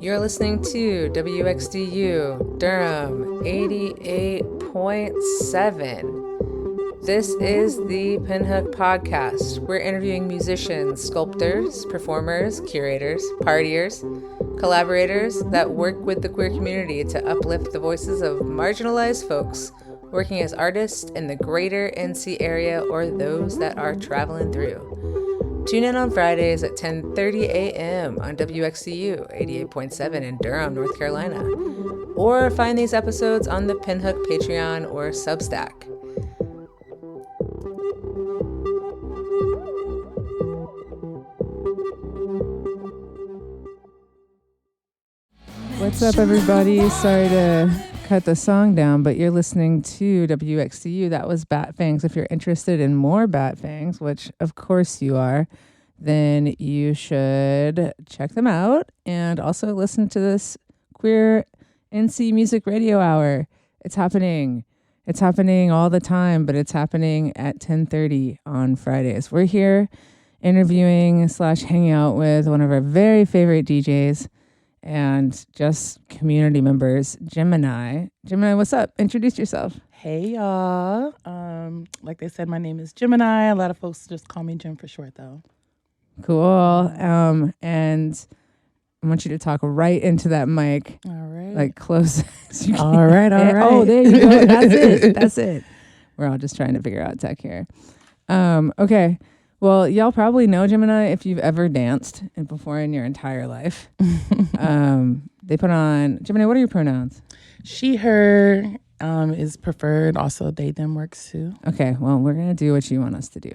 You're listening to WXDU Durham 88.7. This is the Pinhook Podcast. We're interviewing musicians, sculptors, performers, curators, partiers, collaborators that work with the queer community to uplift the voices of marginalized folks working as artists in the greater NC area or those that are traveling through. Tune in on Fridays at 10:30 a.m. on WXDU 88.7 in Durham, North Carolina. Or find these episodes on the Pinhook Patreon or Substack. What's up, everybody? Sorry to cut the song down, but you're listening to WXDU. That was Bat Fangs. If you're interested in more Bat Fangs, which of course you are, then you should check them out and also listen to this Queer NC Music Radio Hour. It's happening. It's happening all the time, but it's happening at 10:30 on Fridays. We're here interviewing / hanging out with one of our very favorite DJs and just community members, Gemynii. Gemynii, what's up? Introduce yourself. Hey, y'all. Like they said, my name is Gemynii. A lot of folks just call me Gem for short, though. Cool. And I want you to talk right into that mic. All right. Like close as you can. All right. Oh, there you go. That's it. We're all just trying to figure out tech here. Okay. Well, y'all probably know Gemynii if you've ever danced before in your entire life. They put on... Gemynii, what are your pronouns? She, her is preferred. Also, they, them works too. Okay, well, we're going to do what you want us to do.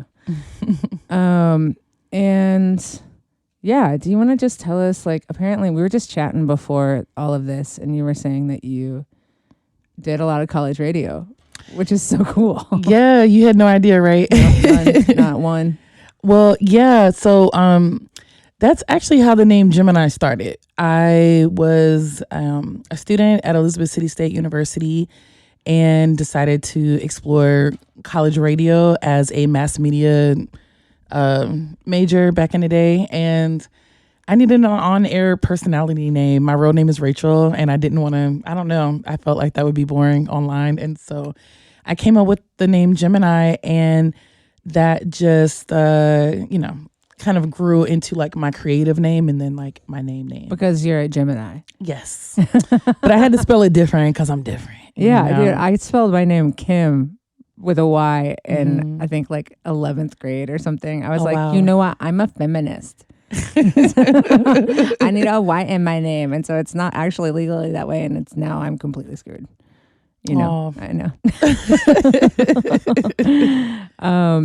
And yeah, do you want to just tell us, like, apparently we were just chatting before all of this, and you were saying that you did a lot of college radio, which is so cool. Yeah, you had no idea, right? Not one. Well, yeah. So that's actually how the name Gemynii started. I was a student at Elizabeth City State University and decided to explore college radio as a mass media major back in the day. And I needed an on-air personality name. My real name is Rachel, and I didn't want to, I don't know, I felt like that would be boring online. And so I came up with the name Gemynii, and that just, kind of grew into like my creative name and then like my name. Because you're a Gemynii. Yes. But I had to spell it different because I'm different. Yeah, dude, I spelled my name Kym with a Y in, I think, like 11th grade or something. I was like, wow. You know what? I'm a feminist. I need a Y in my name. And so it's not actually legally that way. And it's now I'm completely screwed. You know, I know.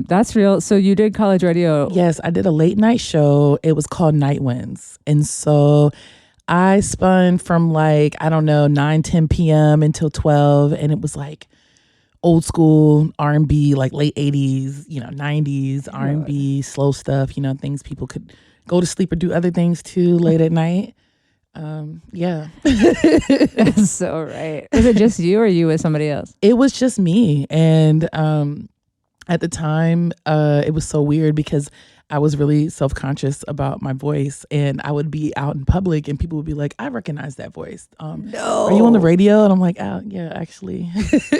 That's real. So you did college radio. Yes, I did a late night show. It was called Night Winds. And so I spun from 9, 10 p.m. until 12. And it was like old school R&B, like late 80s, 90s R&B, slow stuff, things people could go to sleep or do other things too late at night. Yeah. That's so right. Was it just you or you with somebody else? It was just me. And at the time, it was so weird because I was really self-conscious about my voice, and I would be out in public and people would be like, I recognize that voice. No. Are you on the radio? And I'm like, oh, yeah, actually.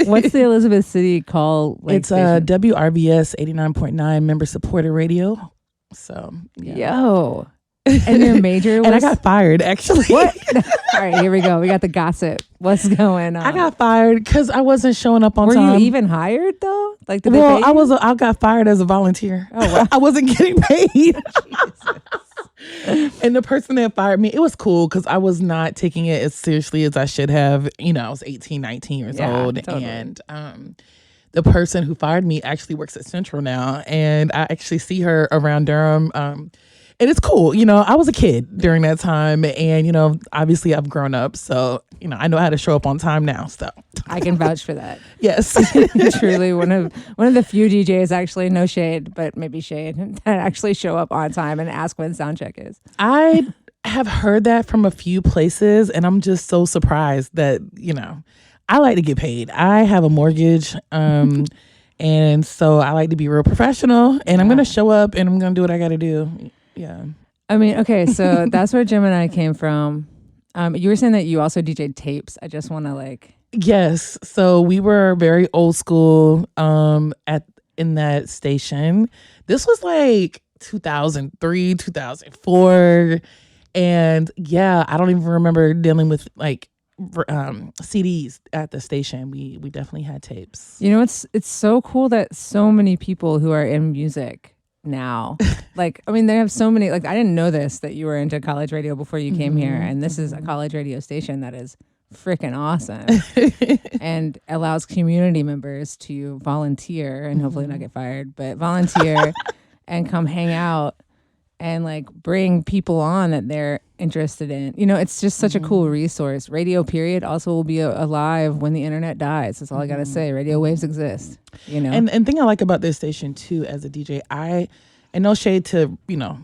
What's the Elizabeth City call? It's WRBS 89.9 member supported radio. So, yeah. Yo. And your major was? And I got fired, actually. What? All right, here we go. We got the gossip. What's going on? I got fired because I wasn't showing up on time. Were you even hired though? Like, did well, they pay you? I got fired as a volunteer. Oh, wow. I wasn't getting paid. And the person that fired me, it was cool because I was not taking it as seriously as I should have. I was 18, 19 years old. Totally. And the person who fired me actually works at Central now. And I actually see her around Durham. And it's cool. I was a kid during that time. And, obviously I've grown up. So, I know how to show up on time now. So I can vouch for that. Yes. Truly one of the few DJs, actually, no shade, but maybe shade, that actually show up on time and ask when sound check is. I have heard that from a few places. And I'm just so surprised that, I like to get paid. I have a mortgage. And so I like to be real professional. And I'm going to show up and I'm going to do what I got to do. Yeah. I mean, okay, so that's where Gemynii came from. You were saying that you also DJ'd tapes. I just want to like. Yes. So we were very old school in that station. This was like 2003, 2004. And yeah, I don't even remember dealing with like CDs at the station. We definitely had tapes. You know, it's so cool that so many people who are in music now, like, I mean, they have so many, like, I didn't know this, that you were into college radio before you came here. And this is a college radio station that is freaking awesome and allows community members to volunteer and hopefully not get fired, but volunteer and come hang out and like bring people on that they're interested in. You know, it's just such a cool resource. Radio period also will be alive when the internet dies. That's all I gotta say. Radio waves exist, you know. And thing I like about this station too as a DJ, and no shade to, you know,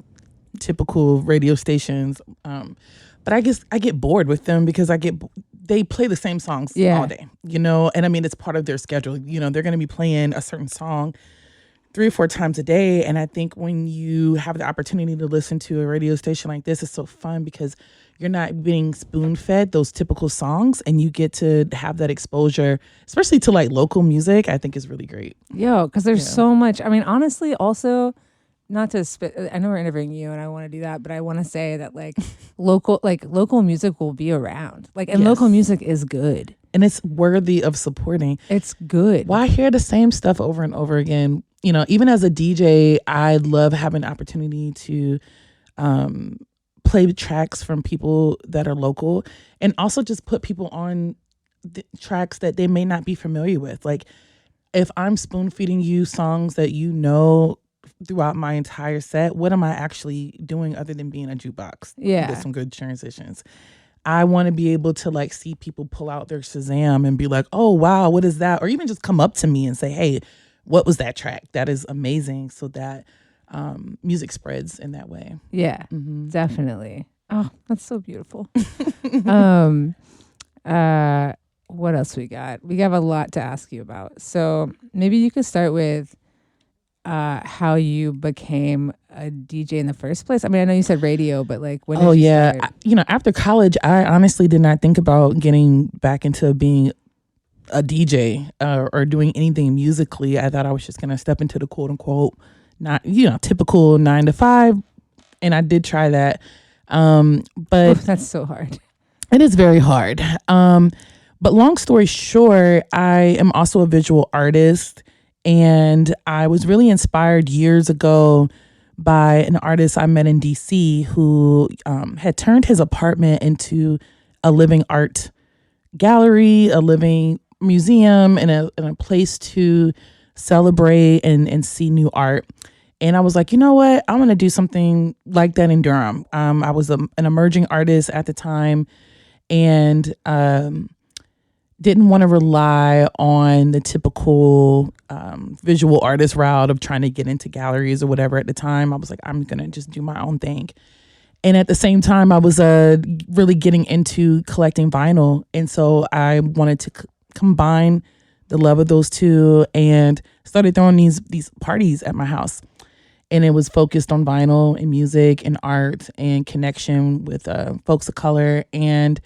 typical radio stations, but I guess I get bored with them because they play the same songs all day, you know. And I mean, it's part of their schedule. You know, they're gonna be playing a certain song 3 or 4 times a day. And I think when you have the opportunity to listen to a radio station like this, it's so fun because you're not being spoon-fed those typical songs and you get to have that exposure, especially to like local music. I think is really great. Yo, because there's so much. I mean, honestly, also, not to spit, I know we're interviewing you and I want to do that, but I want to say that like local music will be around. Like, and local music is good. And it's worthy of supporting. It's good. Why hear the same stuff over and over again? You know, even as a DJ, I love having the opportunity to play tracks from people that are local and also just put people on tracks that they may not be familiar with. Like, if I'm spoon feeding you songs that you know throughout my entire set, what am I actually doing other than being a jukebox? Yeah. With some good transitions. I want to be able to like see people pull out their Shazam and be like, oh, wow, what is that? Or even just come up to me and say, hey, what was that track? That is amazing. So that music spreads in that way. Yeah, definitely. Oh, that's so beautiful. What else we got? We have a lot to ask you about. So maybe you could start with how you became a DJ in the first place. I mean, I know you said radio, but like when did you start? You know, after college, I honestly did not think about getting back into being a DJ or doing anything musically. I thought I was just going to step into the quote unquote, not, you know, typical 9 to 5. And I did try that. But that's so hard. It is very hard. But long story short, I am also a visual artist. And I was really inspired years ago by an artist I met in DC who had turned his apartment into a living art gallery, a living museum, and a place to celebrate and see new art. And I was like, you know what? I'm going to do something like that in Durham. I was an emerging artist at the time and didn't want to rely on the typical visual artist route of trying to get into galleries or whatever at the time. I was like, I'm going to just do my own thing. And at the same time, I was really getting into collecting vinyl. And so I wanted to combine the love of those two and started throwing these parties at my house. And it was focused on vinyl and music and art and connection with folks of color, and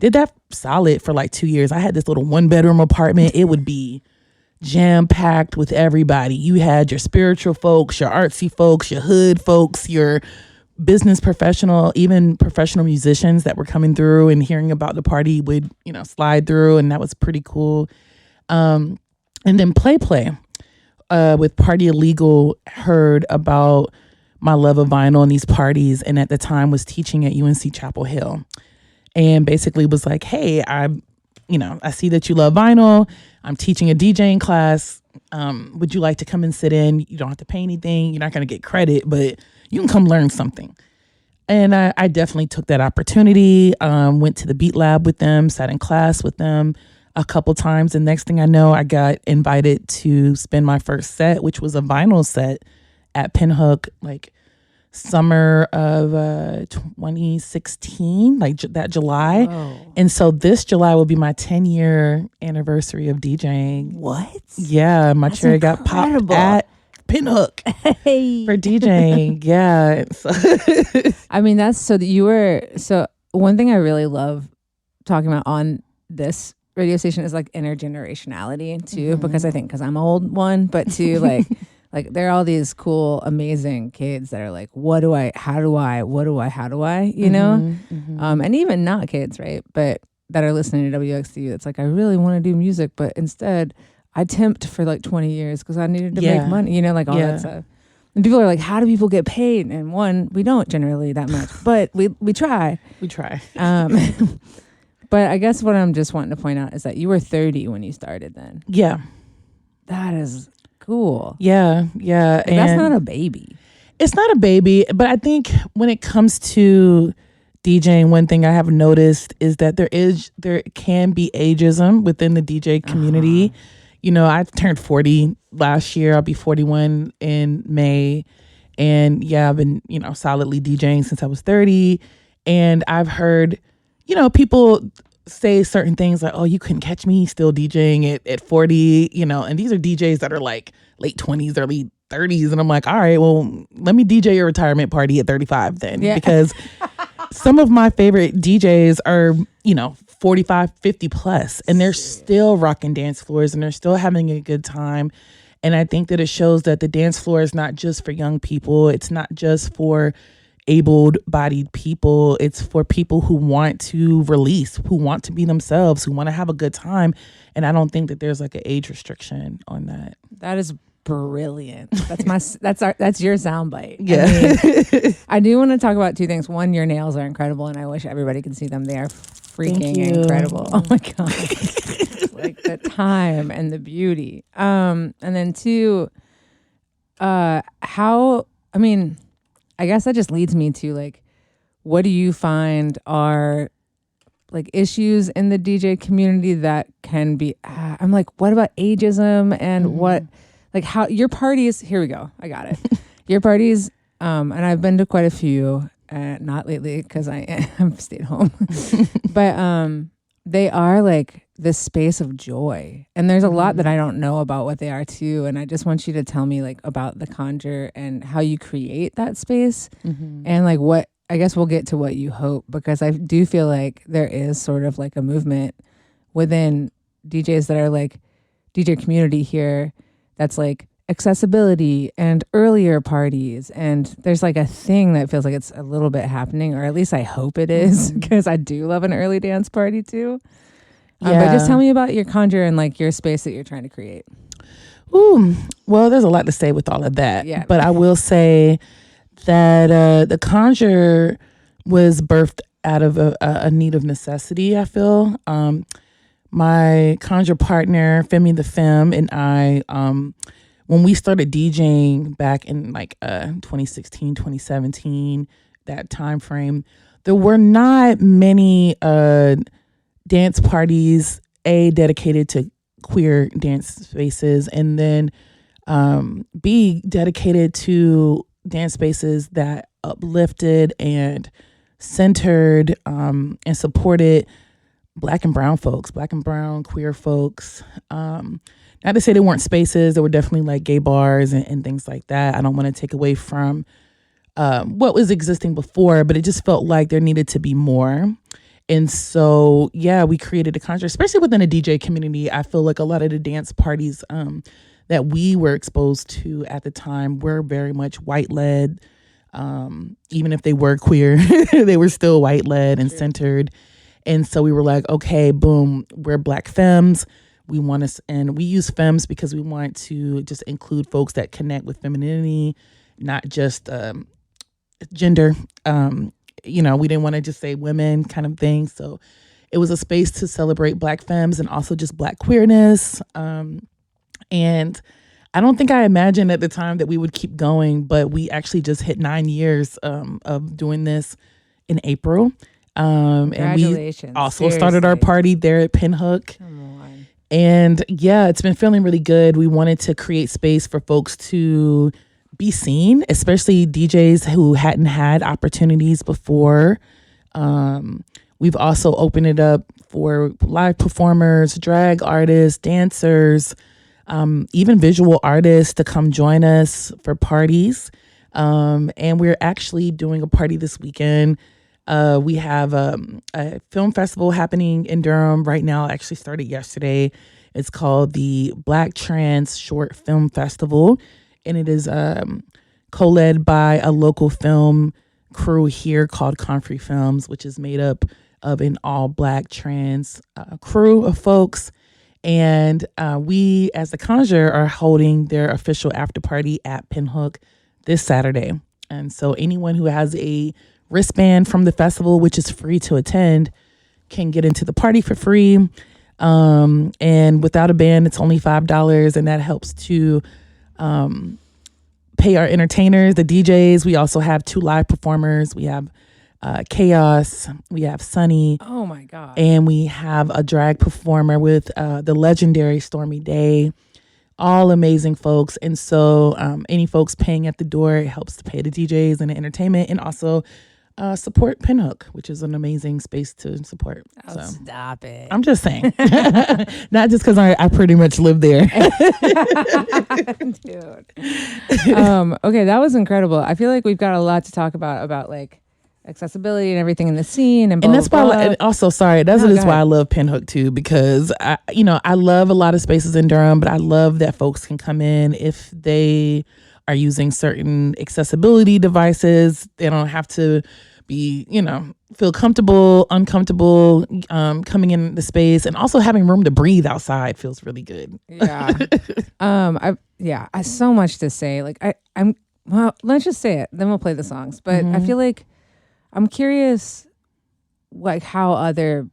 did that solid for like 2 years. I had this little 1-bedroom apartment. It would be jam-packed with everybody. You had your spiritual folks, your artsy folks, your hood folks, your business professional, even professional musicians that were coming through and hearing about the party would, you know, slide through, and that was pretty cool. And then Play with Party Illegal heard about my love of vinyl and these parties, and at the time was teaching at UNC Chapel Hill, and basically was like, hey, I see that you love vinyl. I'm teaching a DJing class. Would you like to come and sit in? You don't have to pay anything. You're not going to get credit, but you can come learn something. And I definitely took that opportunity, went to the Beat Lab with them, sat in class with them a couple times. And next thing I know, I got invited to spin my first set, which was a vinyl set at Pinhook, like summer of 2016, like that July. Whoa. And so this July will be my 10-year anniversary of DJing. What? Yeah, my cherry got popped at Pinhook for DJing. Yeah. I mean, that's so that you were, so one thing I really love talking about on this radio station is like intergenerationality too, because I think because I'm an old one, but too like there are all these cool, amazing kids that are like, what do I, you know? And even not kids, right? But that are listening to WXDU. It's like, I really want to do music, but instead I temped for like 20 years because I needed to make money, you know, like all that stuff. And people are like, how do people get paid? And one, we don't generally that much, but we try. We try. But I guess what I'm just wanting to point out is that you were 30 when you started then. Yeah. That is cool. Yeah. Like, that's not a baby. It's not a baby, but I think when it comes to DJing, one thing I have noticed is that there can be ageism within the DJ community. You know, I turned 40 last year. I'll be 41 in May. And yeah, I've been, you know, solidly DJing since I was 30. And I've heard, you know, people say certain things like, oh, you couldn't catch me still DJing at 40, you know, and these are DJs that are like late 20s, early 30s. And I'm like, all right, well, let me DJ your retirement party at 35 then. Because some of my favorite DJs are, you know, 45, 50 plus, and they're still rocking dance floors and they're still having a good time. And I think that it shows that the dance floor is not just for young people. It's not just for able-bodied people. It's for people who want to release, who want to be themselves, who want to have a good time. And I don't think that there's like an age restriction on that. That is brilliant. That's your soundbite. Yeah. I do want to talk about two things. One, your nails are incredible, and I wish everybody could see them. They are freaking incredible. Oh my god. Like the time and the beauty. And then two, I guess that just leads me to like, what do you find are like issues in the DJ community that can be, I'm like, what about ageism and what, like how your parties, here we go. I got it. Your parties, and I've been to quite a few, not lately because I've stayed home, but they are like this space of joy. And there's a lot that I don't know about what they are too. And I just want you to tell me like about the Conjure and how you create that space and like what, I guess we'll get to what you hope, because I do feel like there is sort of like a movement within DJs that are like DJ community here that's like accessibility and earlier parties, and there's like a thing that feels like it's a little bit happening, or at least I hope it is, because I do love an early dance party too. But just tell me about your Conjure and like your space that you're trying to create. Ooh, well, there's a lot to say with all of that. Yeah. But I will say that the Conjure was birthed out of a need of necessity, I feel. My Conjure partner, FEMITHEFEMME, and I, when we started DJing back in like 2016, 2017, that time frame, there were not many dance parties, dedicated to queer dance spaces, and then B, dedicated to dance spaces that uplifted and centered and supported Black and brown folks, Black and brown queer folks. Not to say they weren't spaces, there were definitely like gay bars and things like that. I don't want to take away from what was existing before, but it just felt like there needed to be more. And so, yeah, we created a Conjure, especially within the DJ community. I feel like a lot of the dance parties that we were exposed to at the time were very much white-led. Even if they were queer, they were still white-led and centered. And so we were like, okay, boom, we're Black femmes. We want to, and we use femmes because we want to just include folks that connect with femininity, not just gender. You know, we didn't want to just say women kind of thing. So it was a space to celebrate Black femmes and also just Black queerness. And I don't think I imagined at the time that we would keep going, but we actually just hit 9 years of doing this in April. And we also started our party there at Pinhook. Come on. And yeah, it's been feeling really good. We wanted to create space for folks to be seen, especially DJs who hadn't had opportunities before. We've also opened it up for live performers, drag artists, dancers, even visual artists to come join us for parties. And we're actually doing a party this weekend We have a film festival happening in Durham right now. It actually started yesterday. It's called the Black Trans Short Film Festival, and it is co-led by a local film crew here called Comfrey Films, which is made up of an all Black trans crew of folks. And we, as the Conjure, are holding their official after party at Pinhook this Saturday. And so anyone who has a wristband from the festival, which is free to attend, can get into the party for free. And without a band, it's only $5, and that helps to pay our entertainers, the DJs. We also have 2 live performers. We have Chaos, we have Sunny. Oh my God. And we have a drag performer with the legendary Stormy Day. All amazing folks. And so any folks paying at the door, it helps to pay the DJs and the entertainment, and also support Pinhook, which is an amazing space to support. Oh, so stop it. I'm just saying. Not just because I pretty much live there. Dude. Okay, that was incredible. I feel like we've got a lot to talk about like accessibility and everything in the scene, and that's why. And also, sorry, that's why I love Pinhook too, because I love a lot of spaces in Durham, but I love that folks can come in if they are using certain accessibility devices. They don't have to be, feel comfortable, uncomfortable coming in the space, and also having room to breathe outside feels really good. Yeah. I so much to say. Like well, let's just say it, then we'll play the songs. But I feel like I'm curious, like, how other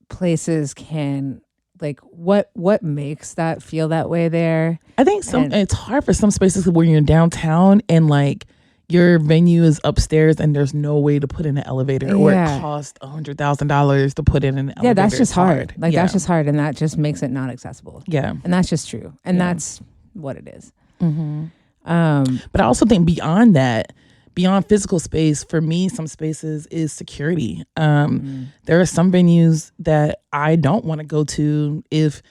places can, like, what makes that feel that way there? I think it's hard for some spaces where you're downtown and like your venue is upstairs and there's no way to put in an elevator, or it costs $100,000 to put in an elevator. Yeah, that's just hard. Like that's just hard, and that just makes it not accessible. Yeah, and that's just true, and that's what it is. But I also think beyond that, beyond physical space, for me, some spaces is security. There are some venues that I don't want to go to if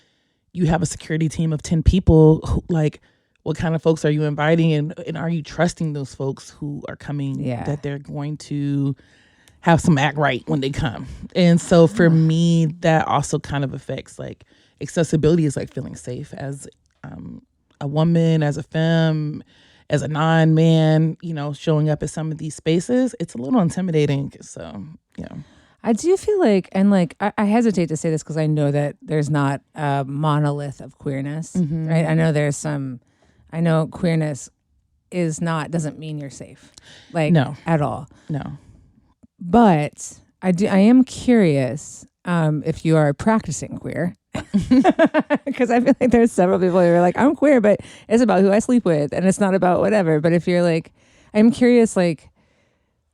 you have a security team of 10 people. Who, like, what kind of folks are you inviting, and are you trusting those folks who are coming, that they're going to have some act right when they come? And so for me, that also kind of affects, like, accessibility is like feeling safe as a woman, as a femme, as a non-man, showing up at some of these spaces. It's a little intimidating. So, I do feel like, and like, I hesitate to say this because I know that there's not a monolith of queerness, right? I know queerness doesn't mean you're safe, like, no, at all. No. But I am curious if you are practicing queer, because I feel like there's several people who are like, I'm queer, but it's about who I sleep with, and it's not about whatever. But if you're like, I'm curious, like,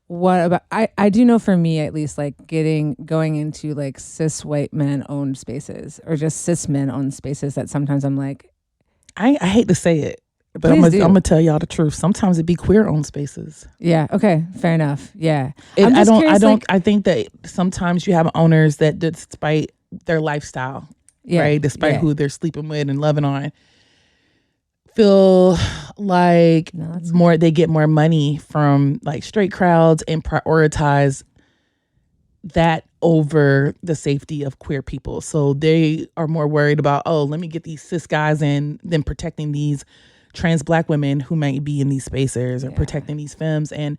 what about, I do know for me at least, like, going into like cis white men owned spaces, or just cis men owned spaces, that sometimes I'm like, I hate to say it, but I'm gonna tell y'all the truth. Sometimes it be queer owned spaces. Yeah. Okay. Fair enough. Yeah. I think that sometimes you have owners that, despite their lifestyle, right, despite who they're sleeping with and loving on, feel like they get more money from like straight crowds and prioritize that over the safety of queer people. So they are more worried about, let me get these cis guys in than protecting these trans Black women who might be in these spaces, or protecting these femmes. And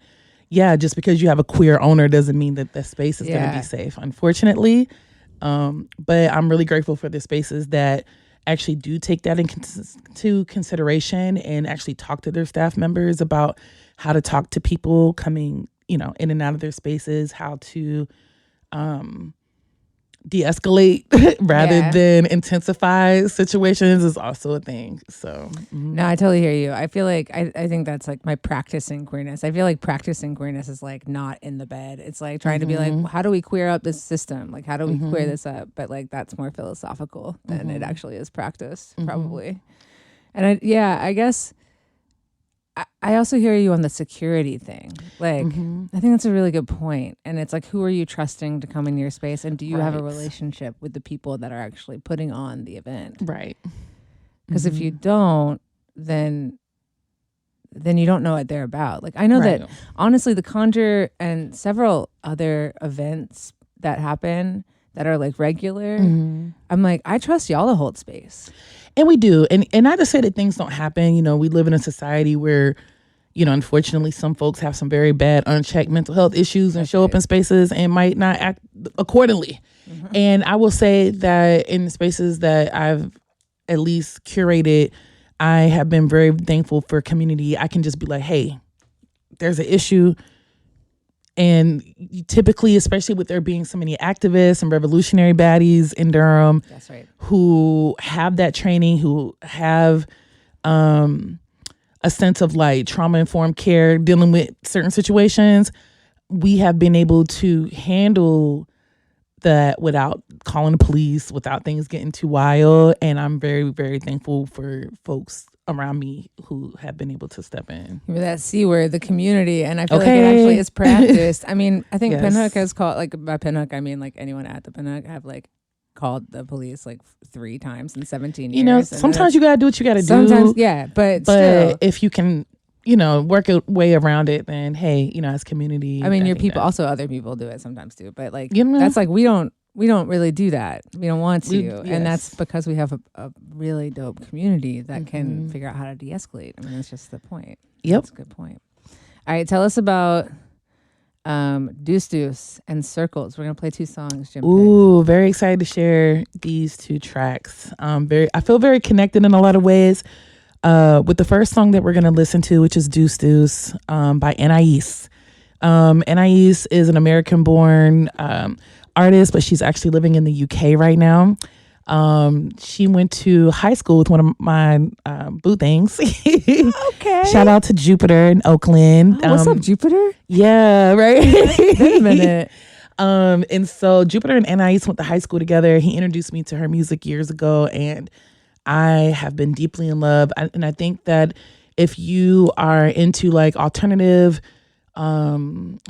just because you have a queer owner doesn't mean that the space is going to be safe, unfortunately. But I'm really grateful for the spaces that actually do take that into consideration, and actually talk to their staff members about how to talk to people coming, in and out of their spaces, how to de-escalate rather than intensify situations is also a thing. So no, I totally hear you. I feel like I think that's like my practicing queerness. I feel like practicing queerness is like not in the bed. It's like trying to be like, how do we queer up this system? Like, how do we queer this up? But like, that's more philosophical than it actually is practiced, probably. And I guess I also hear you on the security thing. Like, I think that's a really good point. And it's like, who are you trusting to come in your space? And do you have a relationship with the people that are actually putting on the event? Right. Because if you don't, then then you don't know what they're about. Like, I know that honestly, the Conjure and several other events that happen that are like regular, I'm like, I trust y'all to hold space. And we do. And not to say that things don't happen. You know, we live in a society where, you know, unfortunately, some folks have some very bad, unchecked mental health issues and show up in spaces and might not act accordingly. And I will say that in the spaces that I've at least curated, I have been very thankful for community. I can just be like, hey, there's an issue. And typically, especially with there being so many activists and revolutionary baddies in Durham, that's right, who have that training, who have a sense of like trauma-informed care, dealing with certain situations, we have been able to handle that without calling the police, without things getting too wild. And I'm very, very thankful for folks around me who have been able to step in. That C word, the community. And I feel like it actually is practiced. I mean, I think Pinhook has called, like by Pinhook, I mean like anyone at the Pinhook have like called the police like 3 times in 17 years. You know, sometimes you got to do what you got to do. Sometimes, yeah, but still. If you can, you know, work a way around it, then hey, you know, as community. I mean, your people, also other people do it sometimes too, but like, you know, that's like, we don't really do that. We don't want to. And that's because we have a really dope community that can figure out how to de-escalate. I mean, that's just the point. Yep. That's a good point. All right, tell us about Deuce Deuce and Circles. We're going to play 2 songs, Jim. Ooh, very excited to share these 2 tracks. I feel very connected in a lot of ways with the first song that we're going to listen to, which is Deuce Deuce by Anais. Anais is an American-born artist, but she's actually living in the UK right now. She went to high school with one of my boo things. Okay. Shout out to Jupiter in Oakland. What's up, Jupiter? Yeah, right. Wait a minute. And so Jupiter and Anais went to high school together. He introduced me to her music years ago, and I have been deeply in love. And I think that if you are into like alternative,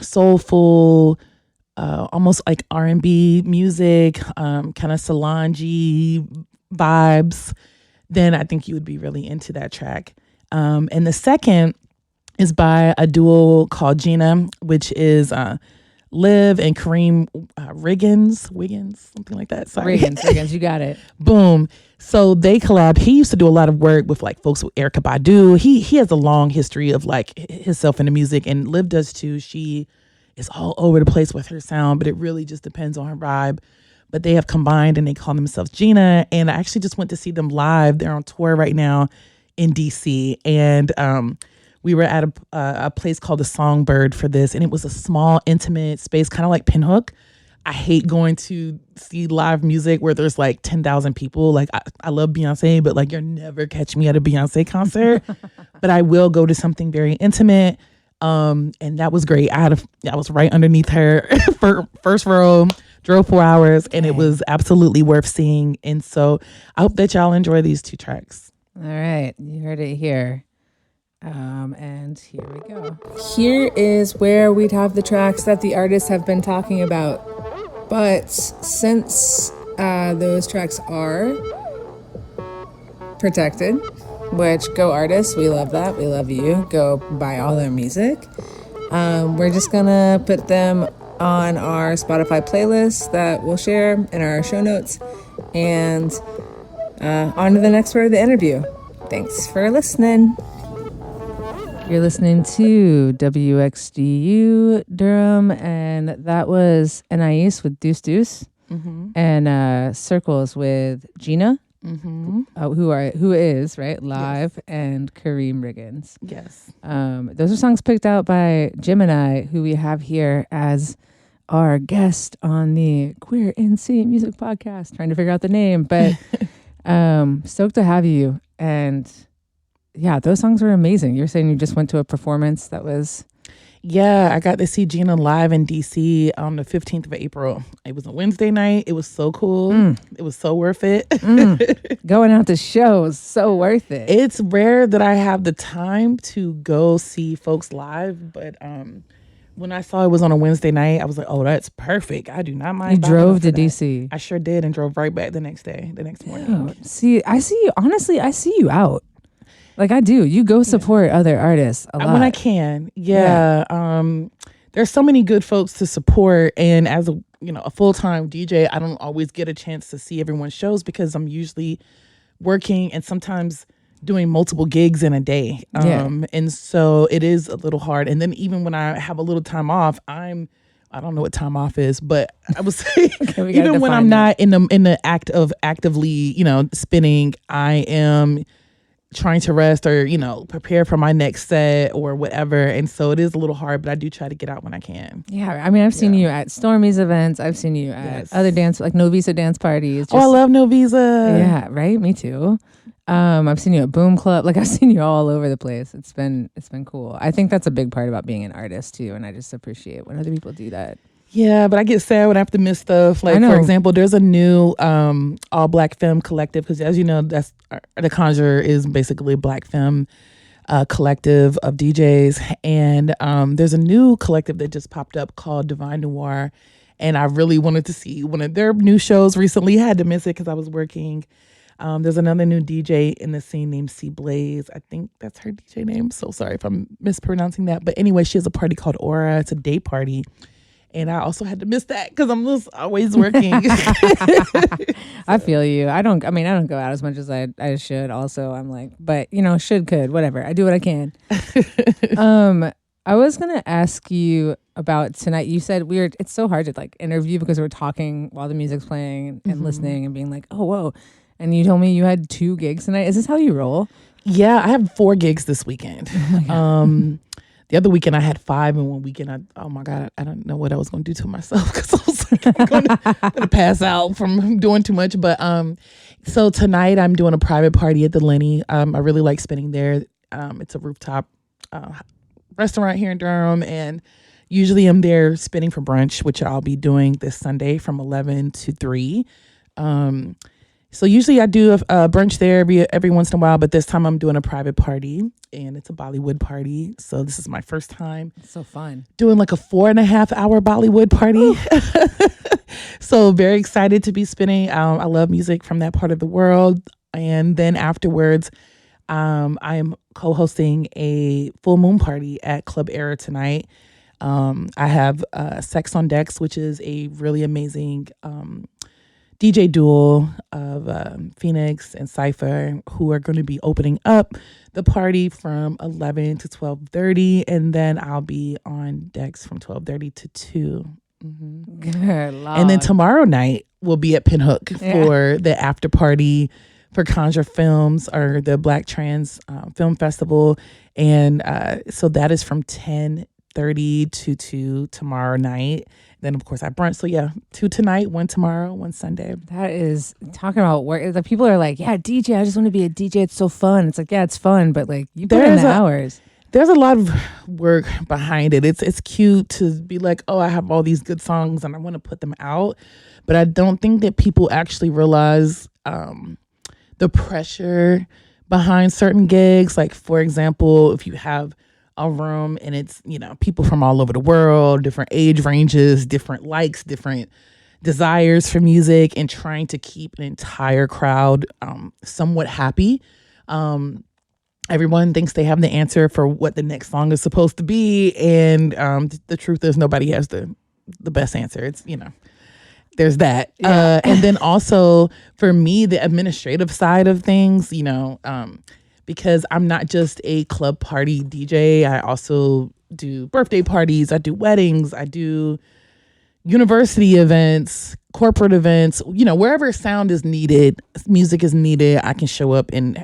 soulful, almost like R&B music, kind of Solange vibes, then I think you would be really into that track. And the second is by a duo called Gina, which is Liv and Kareem Wiggins, something like that. Sorry. Riggins, you got it. Boom. So they collab. He used to do a lot of work with like folks with Erykah Badu. He has a long history of like himself in the music, and Liv does too. She is all over the place with her sound, but it really just depends on her vibe. But they have combined and they call themselves Gina. And I actually just went to see them live. They're on tour right now in DC. And we were at a place called the Songbird for this. And it was a small, intimate space, kind of like Pinhook. I hate going to see live music where there's like 10,000 people. Like I love Beyonce, but like you'll never catch me at a Beyonce concert. But I will go to something very intimate. And that was great. I was right underneath her for first row, drove 4 hours, and it was absolutely worth seeing. And so I hope that y'all enjoy these 2 tracks. All right. You heard it here. And here we go. Here is where we'd have the tracks that the artists have been talking about. But since those tracks are protected, which go artists, we love that. We love you. Go buy all their music. We're just gonna put them on our Spotify playlist that we'll share in our show notes. And on to the next part of the interview. Thanks for listening. You're listening to WXDU Durham, and that was Anais with Deuce Deuce, and Circles with Gina. Who is right live, and Kareem Riggins. Yes. Those are songs picked out by Gemynii, who we have here as our guest on the Queer NC Music Podcast. Trying to figure out the name, but stoked to have you. And yeah, those songs were amazing. You're saying you just went to a performance that was... Yeah, I got to see Gina live in DC on the 15th of April. It was a Wednesday night. It was so cool. It was so worth it. Going out to shows, so worth it. It's rare that I have the time to go see folks live, but when I saw it was on a Wednesday night, I was like, oh, that's perfect. I do not mind. You drove to DC. I sure did, and drove right back the next morning. See, I see you. Honestly, I see you out. Like I do. You go support other artists a lot. When I can. Yeah. There's so many good folks to support, and as a full-time DJ, I don't always get a chance to see everyone's shows because I'm usually working and sometimes doing multiple gigs in a day. And so it is a little hard. And then even when I have a little time off, I don't know what time off is, but I would say even when I'm not in the act of actively, spinning, I am trying to rest or, prepare for my next set or whatever. And so it is a little hard, but I do try to get out when I can. Yeah. I mean, I've seen you at Stormy's events. I've seen you at other dance, like No Visa dance parties. I love No Visa. Yeah. Right. Me too. I've seen you at Boom Club. Like I've seen you all over the place. It's been cool. I think that's a big part about being an artist too. And I just appreciate when other people do that. Yeah, but I get sad when I have to miss stuff. Like, for example, there's a new all black femme collective because, as you know, that's the Conjure is basically a black femme collective of DJs. And there's a new collective that just popped up called Divine Noir. And I really wanted to see one of their new shows recently. I had to miss it because I was working. There's another new DJ in the scene named C Blaze. I think that's her DJ name. So sorry if I'm mispronouncing that. But anyway, she has a party called Aura. It's a day party. And I also had to miss that because I'm just always working. I feel you. I don't go out as much as I should. Also, I'm like, but could, whatever. I do what I can. I was gonna ask you about tonight. You said it's so hard to like interview because we're talking while the music's playing and listening and being like, oh whoa. And you told me you had 2 gigs tonight. Is this how you roll? Yeah, I have 4 gigs this weekend. The other weekend I had 5, and one weekend oh my God, I don't know what I was going to do to myself because I was like, I'm going to pass out from doing too much. But so tonight I'm doing a private party at the Lenny. I really like spinning there. It's a rooftop restaurant here in Durham, and usually I'm there spinning for brunch, which I'll be doing this Sunday from 11 to 3. So usually I do a brunch there every once in a while, but this time I'm doing a private party, and it's a Bollywood party. So this is my first time. It's so fun. Doing like a 4.5-hour Bollywood party. So very excited to be spinning. I love music from that part of the world. And then afterwards, I am co-hosting a full moon party at Club Era tonight. I have Sex on Decks, which is a really amazing DJ duo of Phoenix and Cypher, who are going to be opening up the party from 11 to 12:30, and then I'll be on decks from 12:30 to 2. Mm-hmm. Good Lord. And then tomorrow night we'll be at Pinhook for the after party for Conjure Films, or the Black Trans Film Festival, and so that is from 10:30 to 2 tomorrow night. Then, of course, I brunch. So, 2 tonight, 1 tomorrow, 1 Sunday. That is talking about work. The people are like, yeah, DJ, I just want to be a DJ. It's so fun. It's like, yeah, it's fun. But, like, you put in the hours. There's a lot of work behind it. It's cute to be like, oh, I have all these good songs and I want to put them out. But I don't think that people actually realize the pressure behind certain gigs. Like, for example, if you have a room and it's, people from all over the world, different age ranges, different likes, different desires for music, and trying to keep an entire crowd somewhat happy. Everyone thinks they have the answer for what the next song is supposed to be, and the truth is nobody has the best answer. It's, there's that. Yeah. And then also for me, the administrative side of things, because I'm not just a club party DJ. I also do birthday parties. I do weddings. I do university events, corporate events. Wherever sound is needed, music is needed, I can show up and,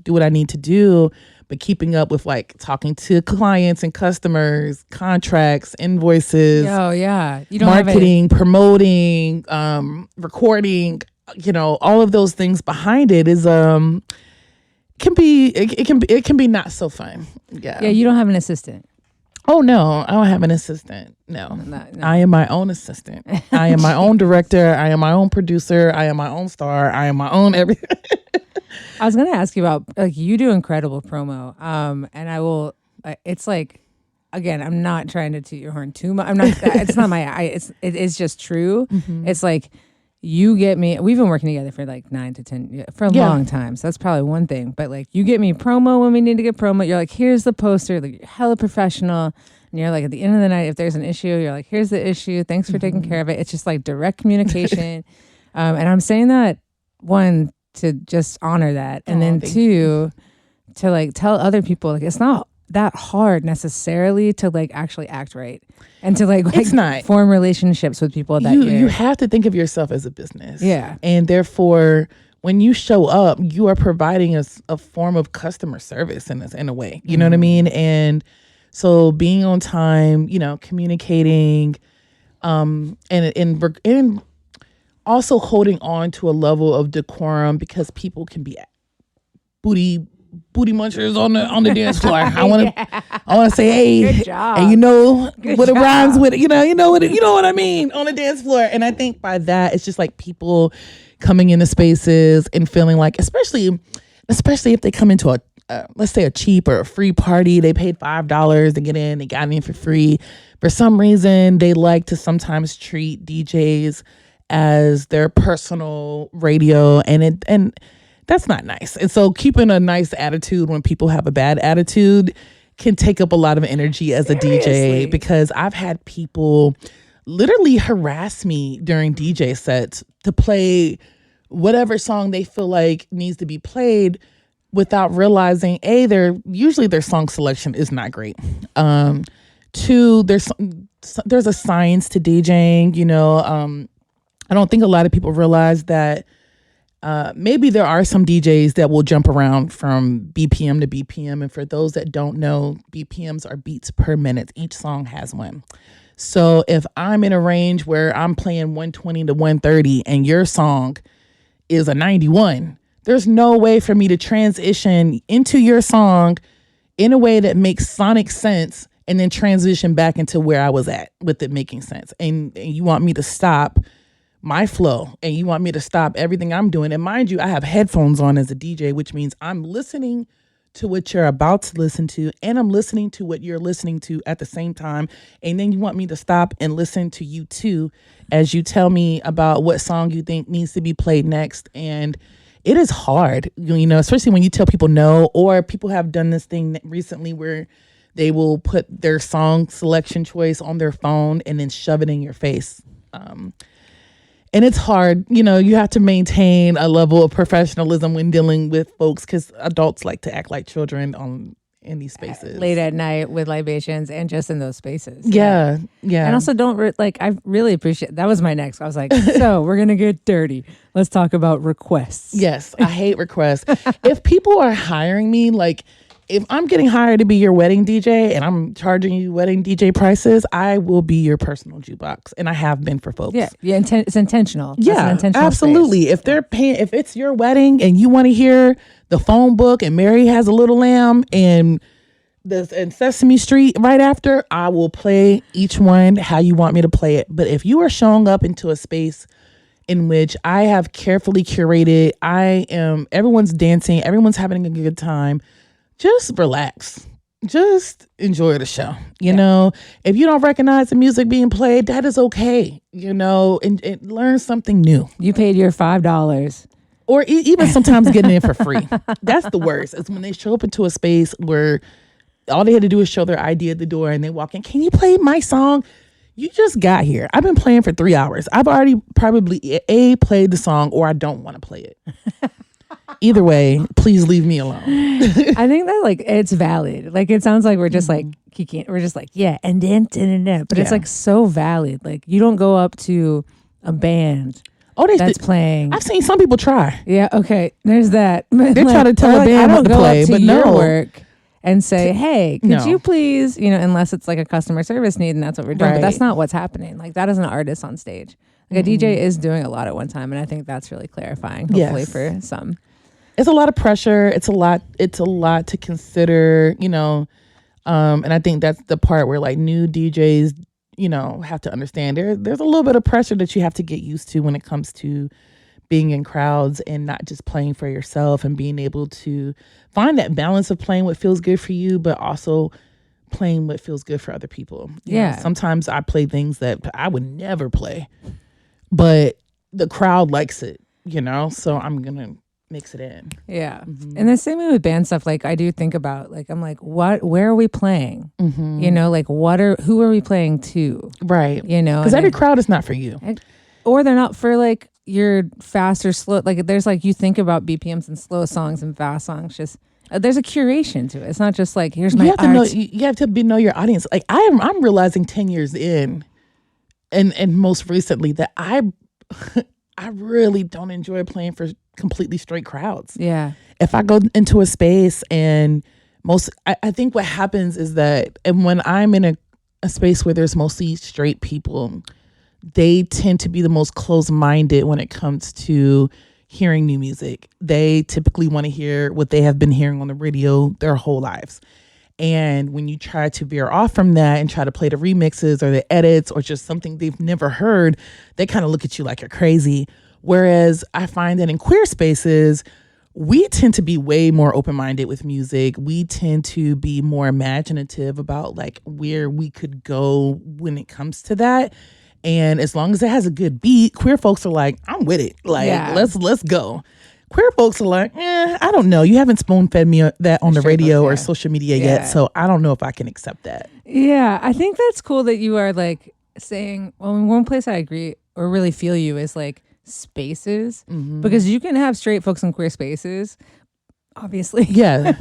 do what I need to do. But keeping up with like talking to clients and customers, contracts, invoices, you don't marketing, promoting, recording, all of those things behind it is can be not so fun. Yeah, you don't have an assistant. Oh no, I don't have an assistant. No. I am my own assistant. I am my own director. I am my own producer. I am my own star. I am my own everything. I was gonna ask you about, like, you do incredible promo. And I will. It's like, again, I'm not trying to toot your horn too much. I'm not. It's not my. It is just true. Mm-hmm. It's like, you get me, we've been working together for like 9 to 10 for a long time. So that's probably one thing. But like you get me promo when we need to get promo. You're like, here's the poster. Like, you're hella professional. And you're like, at the end of the night, if there's an issue, you're like, here's the issue. Thanks for taking care of it. It's just like direct communication. And I'm saying that, one, to just honor that. And then two, to like tell other people, like, it's not that hard necessarily to like actually act right. And to like it's not. Form relationships with people that you have to think of yourself as a business. Yeah. And therefore, when you show up, you are providing a form of customer service in a way. You know what I mean? And so being on time, communicating, and also holding on to a level of decorum, because people can be booty munchers on the dance floor. I want to say, hey, good job. And Good what job. it rhymes with, you know what I mean, on the dance floor. And I think by that, it's just like people coming into spaces and feeling like, especially if they come into let's say a cheap or a free party, they paid $5 to get in, they got in for free. For some reason, they like to sometimes treat DJs as their personal radio, and that's not nice. And so keeping a nice attitude when people have a bad attitude can take up a lot of energy as a DJ, because I've had people literally harass me during DJ sets to play whatever song they feel like needs to be played without realizing, A, their song selection is not great. Two, there's a science to DJing, I don't think a lot of people realize that maybe there are some DJs that will jump around from BPM to BPM. And for those that don't know, BPMs are beats per minute. Each song has one. So if I'm in a range where I'm playing 120 to 130 and your song is a 91, there's no way for me to transition into your song in a way that makes sonic sense and then transition back into where I was at with it making sense. And you want me to stop my flow, and you want me to stop everything I'm doing. And mind you, I have headphones on as a DJ, which means I'm listening to what you're about to listen to, and I'm listening to what you're listening to at the same time. And then you want me to stop and listen to you too, as you tell me about what song you think needs to be played next. And it is hard, especially when you tell people no, or people have done this thing recently where they will put their song selection choice on their phone and then shove it in your face. And it's hard, you have to maintain a level of professionalism when dealing with folks, because adults like to act like children in these spaces. Late at night with libations and just in those spaces. Yeah. And also I really appreciate, that was my next. I was like, so we're going to get dirty. Let's talk about requests. Yes, I hate requests. If people are hiring me, like, if I'm getting hired to be your wedding DJ and I'm charging you wedding DJ prices, I will be your personal jukebox, and I have been for folks. Yeah, it's intentional. Yeah, That's an intentional absolutely. Space. If they're paying, if it's your wedding and you want to hear the phone book and Mary Has a Little Lamb and Sesame Street right after, I will play each one how you want me to play it. But if you are showing up into a space in which I have carefully curated, everyone's dancing, everyone's having a good time, just relax. Just enjoy the show. You know, if you don't recognize the music being played, that is okay. And learn something new. You paid your $5. Or even sometimes getting in for free. That's the worst. Is when they show up into a space where all they had to do is show their ID at the door and they walk in. Can you play my song? You just got here. I've been playing for 3 hours. I've already probably played the song, or I don't want to play it. Either way, please leave me alone. I think that it's valid. It sounds like we're just kicking. We're just and then, but it's so valid. You don't go up to a band that's playing. I've seen some people try. Yeah. Okay. There's that. They're trying to tell a band what to play, but no work and say, hey, could you please, unless it's a customer service need and that's what we're doing. But that's not what's happening. That is an artist on stage. A DJ is doing a lot at one time, and I think that's really clarifying. Hopefully for some. It's a lot of pressure. It's a lot to consider, and I think that's the part where new DJs, have to understand there's a little bit of pressure that you have to get used to when it comes to being in crowds and not just playing for yourself, and being able to find that balance of playing what feels good for you, but also playing what feels good for other people. You know, sometimes I play things that I would never play, but the crowd likes it, so I'm gonna mix it in. Yeah. And the same way with band stuff, like I do think about, like, I'm like, where are we playing? Like who are we playing to? Right. Because every crowd is not for you. Or they're not for like your fast or slow. Like there's like, you think about BPMs and slow songs and fast songs, just there's a curation to it. It's not just like, here's my art. You have to know your audience. Like I'm realizing 10 years in and most recently that I really don't enjoy playing for completely straight crowds. Yeah. If I go into a space and I think what happens is that, and when I'm in a space where there's mostly straight people, they tend to be the most closed-minded when it comes to hearing new music. They typically want to hear what they have been hearing on the radio their whole lives. And when you try to veer off from that and try to play the remixes or the edits or just something they've never heard, they kind of look at you like you're crazy. Whereas I find that in queer spaces, we tend to be way more open-minded with music. We tend to be more imaginative about like where we could go when it comes to that. And as long as it has a good beat, queer folks are like, I'm with it. Like, let's go. Queer folks are like, I don't know. You haven't spoon-fed me that on the radio or social media yet, so I don't know if I can accept that. Yeah, I think that's cool that you are like saying, well, in one place I agree or really feel you is like spaces, because you can have straight folks in queer spaces, obviously. Yeah.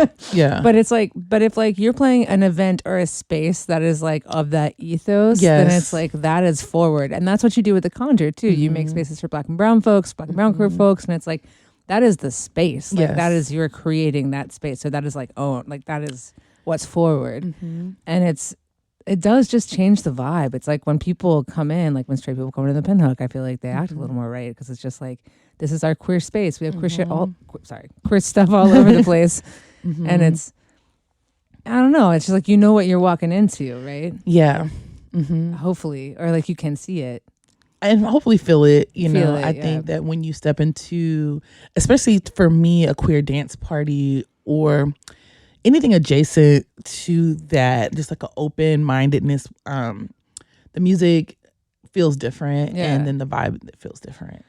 But it's like, if like you're playing an event or a space that is like of that ethos, then it's like that is forward. And that's what you do with the Conjure too. You make spaces for Black and brown folks, Black and brown queer folks, and it's like, that is the space. Like that is, you're creating that space. So that is like, that is what's forward. And it does just change the vibe. It's like when people come in, like when straight people come into the Pinhook, I feel like they act a little more right, because it's just like, this is our queer space. We have queer shit queer stuff all over the place. And it's, I don't know, it's just like, you know what you're walking into, right? Yeah. Hopefully, or like you can see it. And hopefully feel it, I think that when you step into, especially for me, a queer dance party or anything adjacent to that, just like an open-mindedness, the music feels different and then the vibe feels different.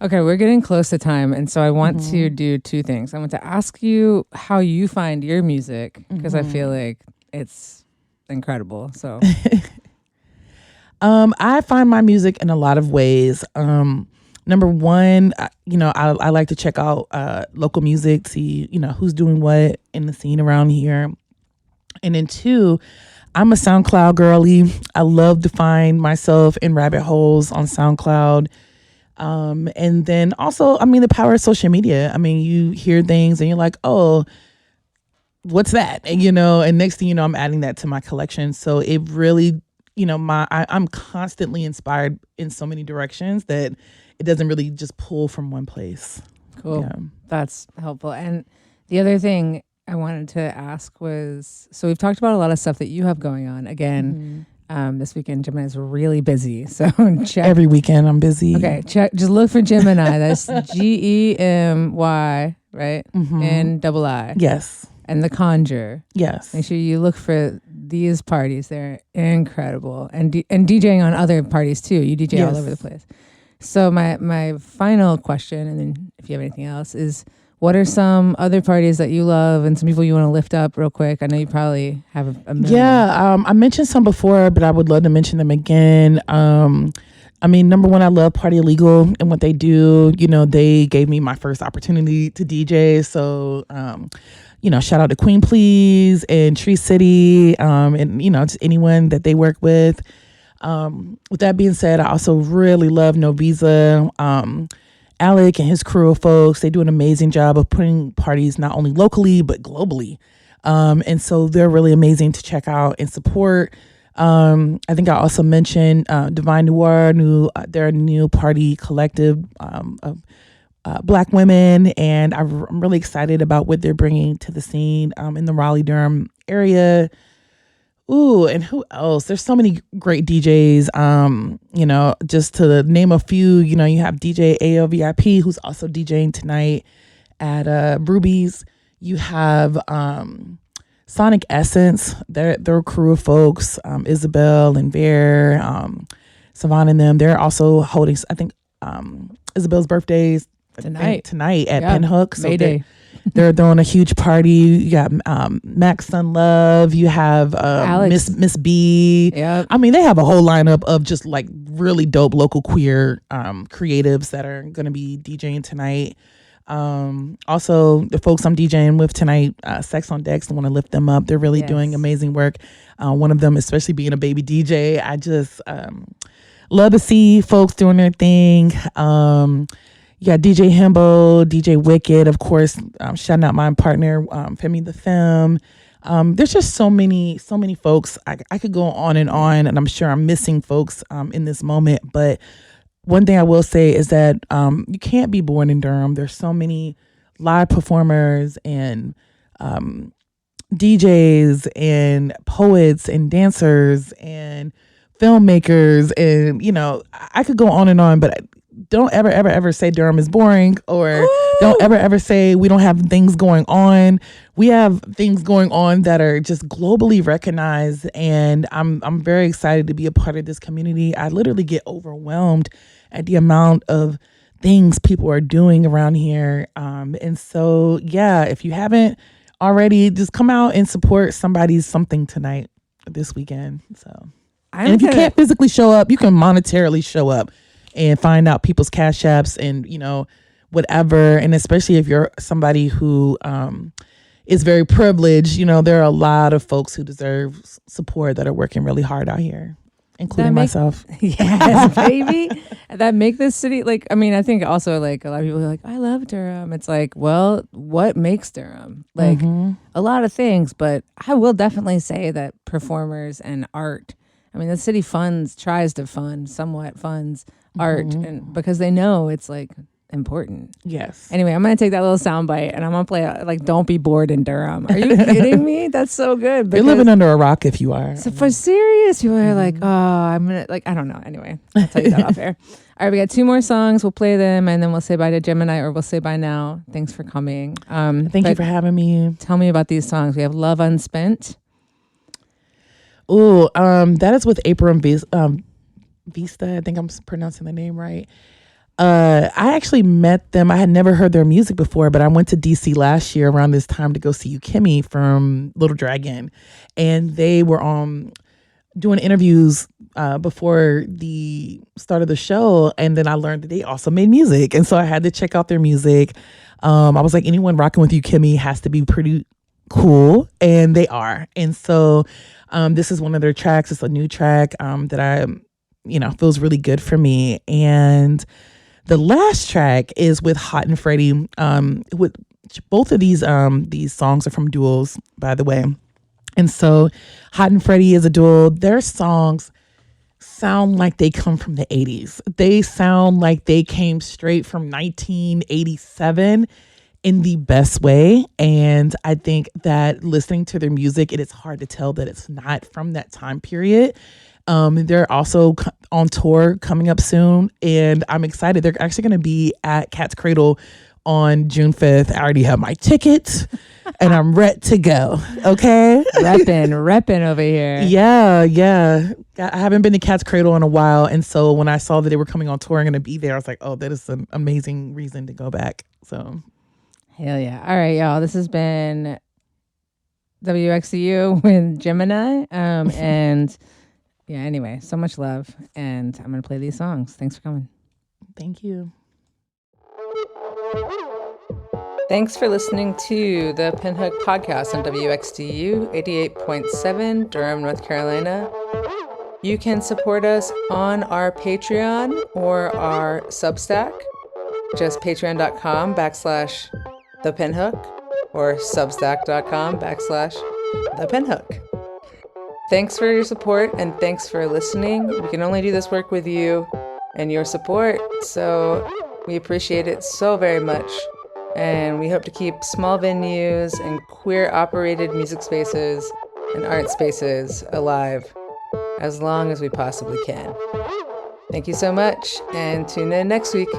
Okay, we're getting close to time, and so I want to do two things. I want to ask you how you find your music, because I feel like it's incredible. So I find my music in a lot of ways. Number one, I like to check out local music, see, who's doing what in the scene around here. And then two, I'm a SoundCloud girly. I love to find myself in rabbit holes on SoundCloud. And then also, the power of social media. You hear things and you're like, oh, what's that? And, and next thing you know, I'm adding that to my collection. So it really, I'm constantly inspired in so many directions that it doesn't really just pull from one place. Cool. Yeah. That's helpful. And the other thing I wanted to ask was, so we've talked about a lot of stuff that you have going on. Again, this weekend, Gemynii is really busy. So check. Every weekend I'm busy. Okay. Check. Just look for Gemynii. That's Gemy, right? And double I. Yes. And the Conjure. Yes. Make sure you look for these parties. They're incredible. And DJing on other parties too. You DJ all over the place. So my final question, and then if you have anything else, is what are some other parties that you love and some people you want to lift up real quick? I know you probably have a million. Yeah, I mentioned some before, but I would love to mention them again. Number one, I love Party Illegal and what they do. They gave me my first opportunity to DJ. So, shout out to Queen Please and Tree City, and just anyone that they work with. With that being said, I also really love No Visa. Alec and his crew of folks, they do an amazing job of putting parties not only locally but globally. And so they're really amazing to check out and support. I think I also mentioned Divine Noir, they're a new party collective of Black women, and I'm really excited about what they're bringing to the scene in the Raleigh-Durham area. Ooh, and who else? There's so many great DJs. Just to name a few, you have DJ AOVIP, who's also DJing tonight at Ruby's. You have Sonic Essence, their crew of folks, Isabel and Bear, Savannah and them. They're also holding, I think, Isabel's birthdays tonight at Pinhook. So Mayday. they're throwing a huge party. You got Max Sunlove. You have Miss B. Yep. I mean, they have a whole lineup of just like really dope local queer creatives that are going to be DJing tonight. Also, the folks I'm DJing with tonight, Sex on Decks, I want to lift them up. They're really doing amazing work. One of them, especially being a baby DJ, I just love to see folks doing their thing. You got DJ Himbo, DJ Wicked, of course, shouting out my partner, FEMITHEFEMME. There's just so many folks. I could go on, and I'm sure I'm missing folks in this moment. But one thing I will say is that you can't be born in Durham. There's so many live performers and DJs and poets and dancers and filmmakers. And, I could go on and on, but don't ever say Durham is boring, or don't ever say we don't have things going on. We have things going on that are just globally recognized, and I'm very excited to be a part of this community. I literally get overwhelmed at the amount of things people are doing around here. And so, if you haven't already, just come out and support something tonight, this weekend. So, and if you can't physically show up, you can monetarily show up and find out people's cash apps and, whatever. And especially if you're somebody who is very privileged, there are a lot of folks who deserve support that are working really hard out here, including myself. Yes, baby. That make this city, I think also a lot of people are like, I love Durham. It's like, well, what makes Durham? A lot of things, but I will definitely say that performers and art, the city somewhat funds art, and because they know it's important. Yes. Anyway, I'm gonna take that little sound bite and I'm gonna play don't be bored in Durham. Are you kidding me? That's so good. You're living under a rock if you are. So for serious, you are like, oh, I'm gonna I don't know. Anyway, I'll tell you that off air. All right, we got 2 more songs. We'll play them and then we'll say bye to Gemynii, or we'll say bye now. Thanks for coming. Thank you for having me. Tell me about these songs. We have Love Unspent. Ooh, that is with April and Vista. I think I'm pronouncing the name right. I actually met them. I had never heard their music before, but I went to DC last year around this time to go see Ukemi from Little Dragon, and they were doing interviews before the start of the show, and then I learned that they also made music, and so I had to check out their music. I was like, anyone rocking with Ukemi has to be pretty cool, and they are. And so this is one of their tracks. It's a new track that I feels really good for me. And the last track is with Hot and Freddie. With both of these songs are from duos, by the way. And so Hot and Freddie is a duo. Their songs sound like they come from the 80s. They sound like they came straight from 1987 in the best way. And I think that listening to their music, it is hard to tell that it's not from that time period. They're also on tour coming up soon, and I'm excited. They're actually going to be at Cat's Cradle on June 5th. I already have my tickets, and I'm ready to go. Okay? Repping over here. Yeah. I haven't been to Cat's Cradle in a while, and so when I saw that they were coming on tour and going to be there, I was like, oh, that is an amazing reason to go back. So, hell yeah. All right, y'all. This has been WXDU with Gemynii, and... yeah, anyway, so much love, and I'm going to play these songs. Thanks for coming. Thank you. Thanks for listening to the Pinhook Podcast on WXDU 88.7 Durham, North Carolina. You can support us on our Patreon or our Substack, just patreon.com/thepinhook or substack.com/thepinhook. Thanks for your support, and thanks for listening. We can only do this work with you and your support, so we appreciate it so very much. And we hope to keep small venues and queer-operated music spaces and art spaces alive as long as we possibly can. Thank you so much, and tune in next week.